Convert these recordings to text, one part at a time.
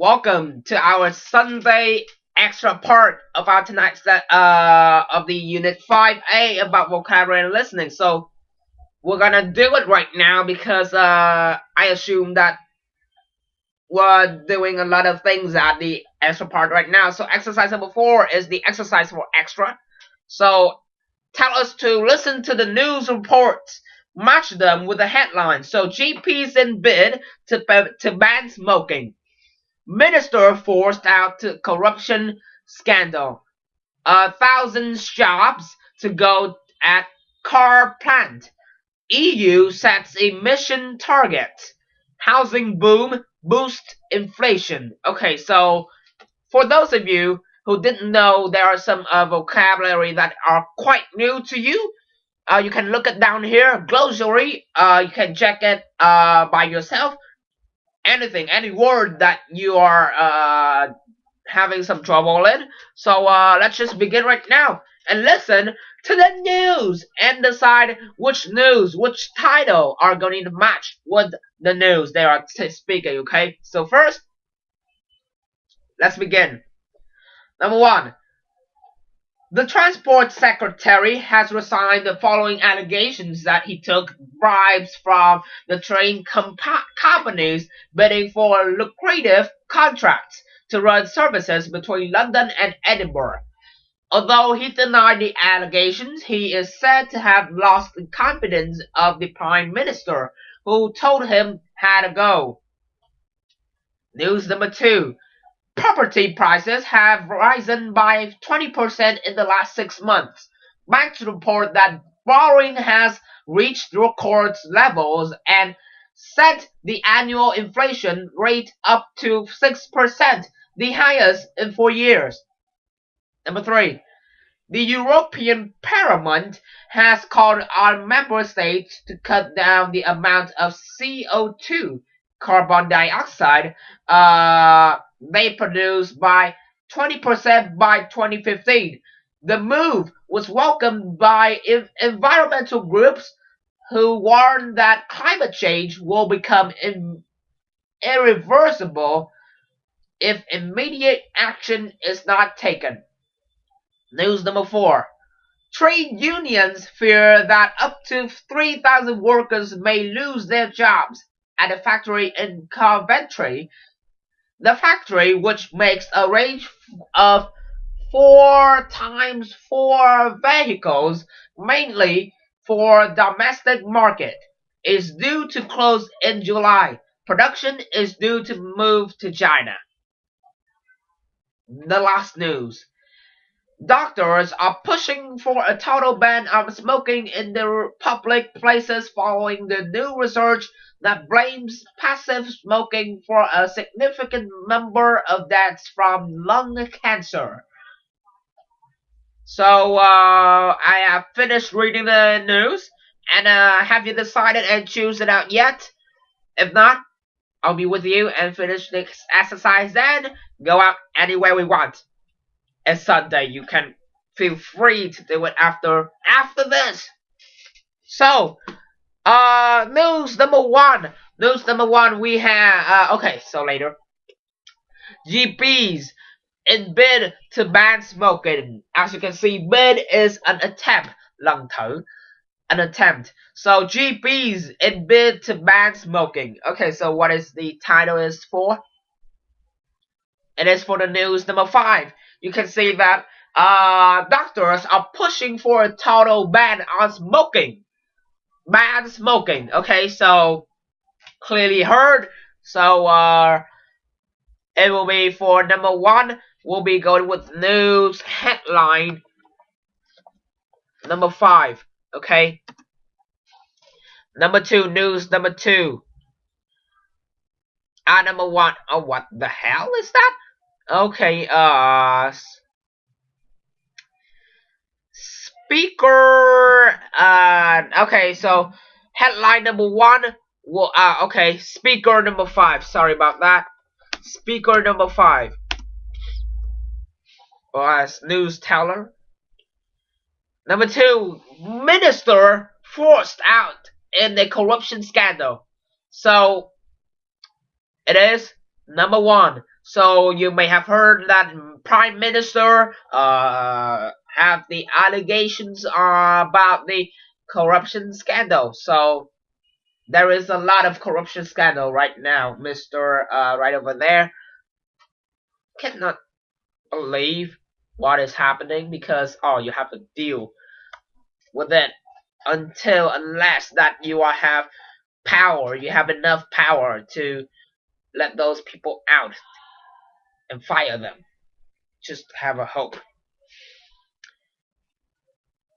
Welcome to our Sunday extra part of our tonight's of the Unit 5A about vocabulary and listening. So we're gonna do it right now because I assume that we're doing a lot of things at the extra part right now. So exercise number 4 is the exercise for extra. So tell us to listen to the news reports. Match them with the headline. So GPs in bid to ban smoking. Minister forced out to corruption scandal. 1,000 jobs to go at car plant. EU sets emission targets. Housing boom boosts inflation. Okay, so for those of you who didn't know, there are some vocabulary that are quite new to you. You can look it down here, glossary. You can check it by yourself. Anything, any word that you are having some trouble in. So let's just begin right now and listen to the news and decide which title are going to match with the news they are speaking. Okay, so first, let's begin. Number 1. The Transport Secretary has resigned following allegations that he took bribes from the train companies bidding for lucrative contracts to run services between London and Edinburgh. Although he denied the allegations, he is said to have lost the confidence of the Prime Minister, who told him how to go. News number 2. Property prices have risen by 20% in the last 6 months. Banks report that borrowing has reached record levels and set the annual inflation rate up to 6%, the highest in 4 years. Number 3. The European Parliament has called on member states to cut down the amount of CO2, carbon dioxide, they produce by 20% by 2015. The move was welcomed by environmental groups who warn that climate change will become irreversible if immediate action is not taken. News number 4. Trade unions fear that up to 3,000 workers may lose their jobs at a factory in Coventry. The factory, which makes a range of 4x4 vehicles, mainly for domestic market, is due to close in July. Production is due to move to China. The last news. Doctors are pushing for a total ban of smoking in the public places following the new research that blames passive smoking for a significant number of deaths from lung cancer. So I have finished reading the news, and have you decided and choose it out yet? If not, I'll be with you and finish the exercise, then go out anywhere we want. It's Sunday, you can feel free to do it after this. So news number 1. News number 1, we have okay, so later. GPs in bid to ban smoking. As you can see, bid is an attempt, lần thử, an attempt. So GPs in bid to ban smoking. Okay, so what is the title is for? It is for the news number 5. You can see that doctors are pushing for a total ban on smoking. Ban smoking. Okay, so clearly heard. So it will be for number 1. We'll be going with news headline number 5. Okay. Number 2, news number 2. Number 1. Oh, what the hell is that? Okay, speaker, okay, so headline number 1, well, okay, speaker number 5, sorry about that, speaker number 5, as news teller. Number 2, minister forced out in the corruption scandal. So, it is number 1. So you may have heard that Prime Minister have the allegations about the corruption scandal. So there is a lot of corruption scandal right now, Mr. Right over there. Cannot believe what is happening because you have to deal with it unless that you have power, you have enough power to let those people out and fire them. Just have a hope.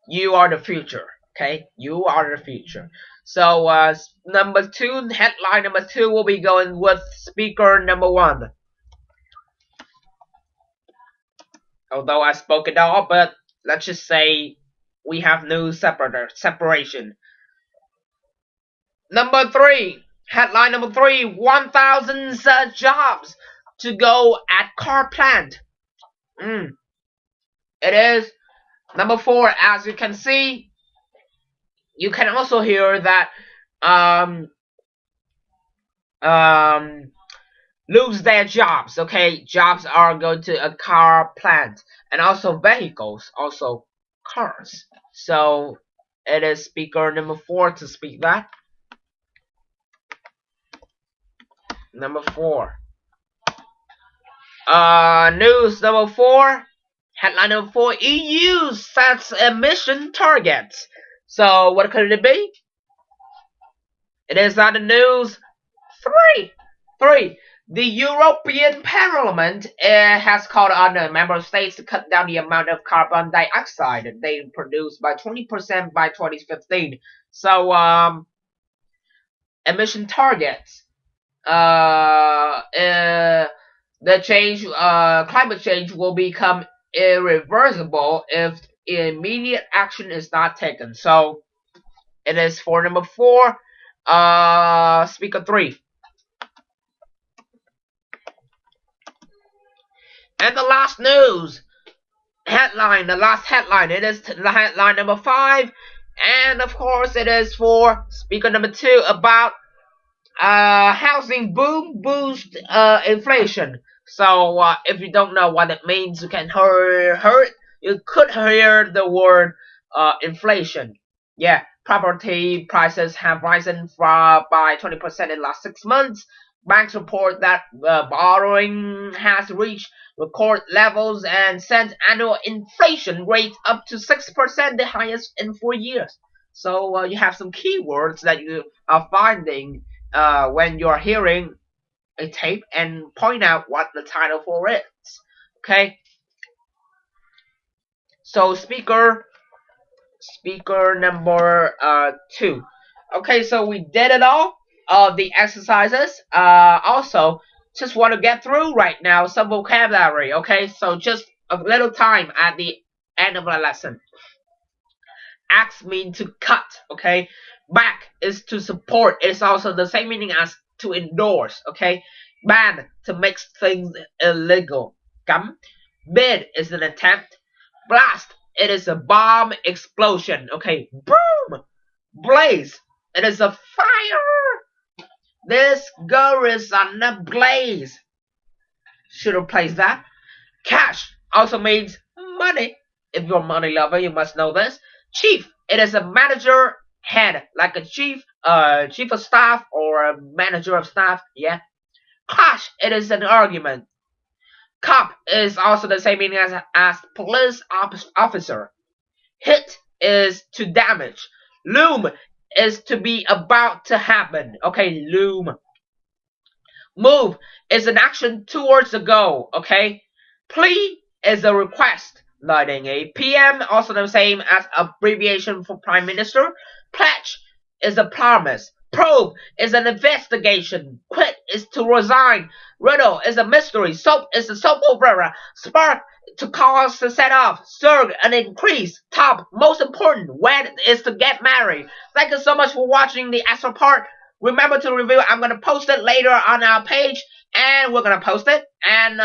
You are the future, okay? You are the future. So number 2, headline number 2 will be going with speaker number 1. Although I spoke it all, but let's just say we have new separation. Number 3, headline number 3, 1,000 jobs to go at car plant. It is. Number 4, as you can see, you can also hear that lose their jobs. Okay, jobs are going to a car plant, and also vehicles, also cars. So it is speaker number 4 to speak that. Number 4. News number 4. Headline number 4. EU sets emission targets. So what could it be? It is on the news. 3. The European Parliament has called on the member states to cut down the amount of carbon dioxide they produce by 20% by 2015. So emission targets. The change, climate change will become irreversible if immediate action is not taken. So it is for number 4, speaker 3. And the last news headline, the last headline, it is the headline number 5, and of course it is for speaker number 2 about housing boom boost inflation. So if you don't know what it means, you can you could hear the word inflation. Yeah, property prices have risen by 20% in the last 6 months. Banks report that borrowing has reached record levels and sent annual inflation rates up to 6%, the highest in 4 years. So you have some keywords that you are finding when you're hearing a tape, and point out what the title for it is. Okay. So speaker number 2. Okay, so we did it all. The exercises. Also, just want to get through right now some vocabulary. Okay, so just a little time at the end of the lesson. Axe means to cut. Okay, back is to support. It's also the same meaning as to endorse. Okay, ban to make things illegal. Cấm. Bid is an attempt. Blast, it is a bomb explosion. Okay, boom. Blaze, it is a fire. This girl is on a blaze. Should replace that. Cash also means money. If you're a money lover, you must know this. Chief, it is a manager head, like a chief of staff or a manager of staff. Yeah. Clash, it is an argument. Cop is also the same meaning as police officer. Hit is to damage. Loom is to be about to happen. Okay, loom. Move is an action towards the goal. Okay. Plea is a request. Like a PM, also the same as abbreviation for Prime Minister. Pledge is a promise. Probe is an investigation. Quit is to resign. Riddle is a mystery. Soap is a soap opera. Spark to cause to set off. Surge an increase. Top, most important. Wed is to get married. Thank you so much for watching the extra part. Remember to review. I'm going to post it later on our page. And we're going to post it. And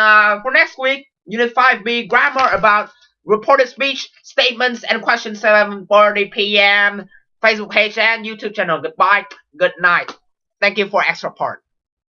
for next week, Unit 5B, grammar about reported speech, statements, and questions, 7:40 p.m. Facebook page and YouTube channel. Goodbye. Good night. Thank you for extra part.